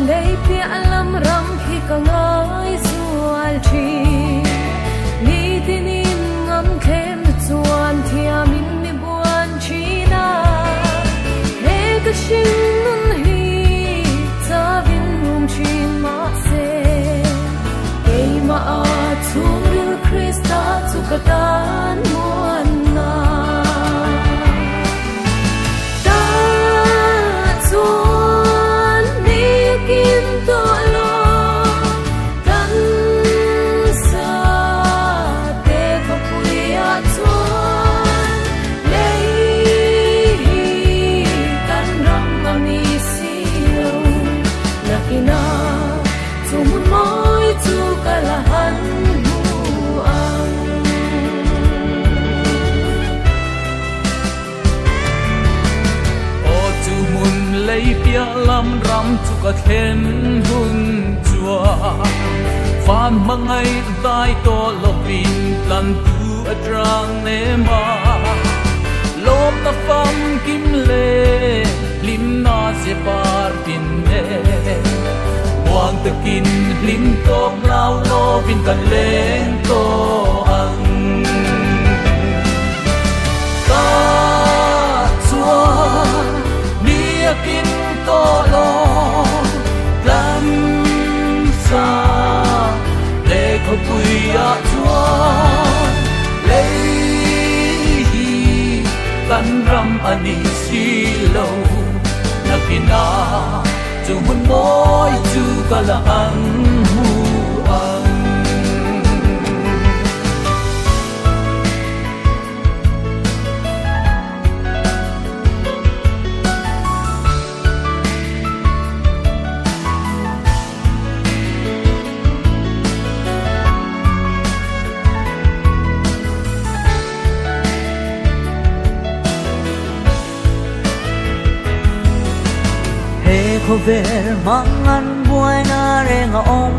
lấy bia lâm râm khi cả ngơi xuân chi mi tin in ngắm thêm chuan thia min mi buồn chi na he cái sinh nun hi ta vin mum chi ma se ei ma a chung Krista chu ka tan muan na lâm râm chu ka khen hun chua phan mangai dai to lovin plan tu adrang ne ma lom ta fam kim le lim na se par pin ne wang ta kin lim to lao lo vin kan len to ang ta chua ni akin to lo lam sa để không vui à chuan lấy tan ram ani si lo nakina chu mun moi chu kala ang hu ang có vẻ mang ăn buổi na re nga om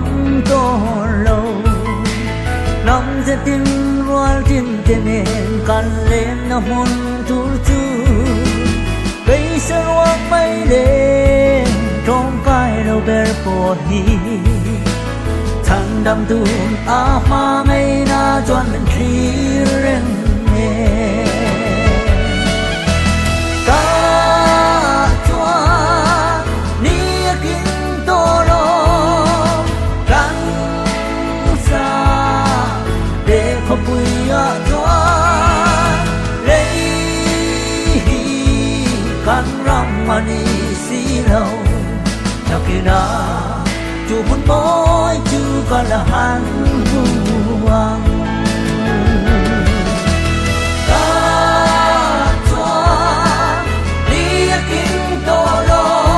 to lâu năm giờ tin rual tin tenen kan lên na hon tur tu bây giờ ruang mai lên trong cái đâu ber po hi thằng đam tu a ma ngày na chuan mình khi ren nghe bùi à doan lấy căn ram mani si lâu nào kia na chu muốn mối chu còn là han buang ta doan đi kinh to lo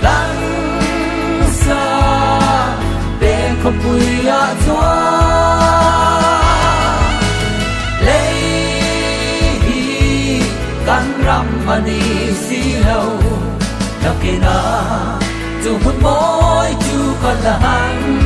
lăng xa để không bùi à doan mani si lâu nào kia na chu muốn mối chu còn là han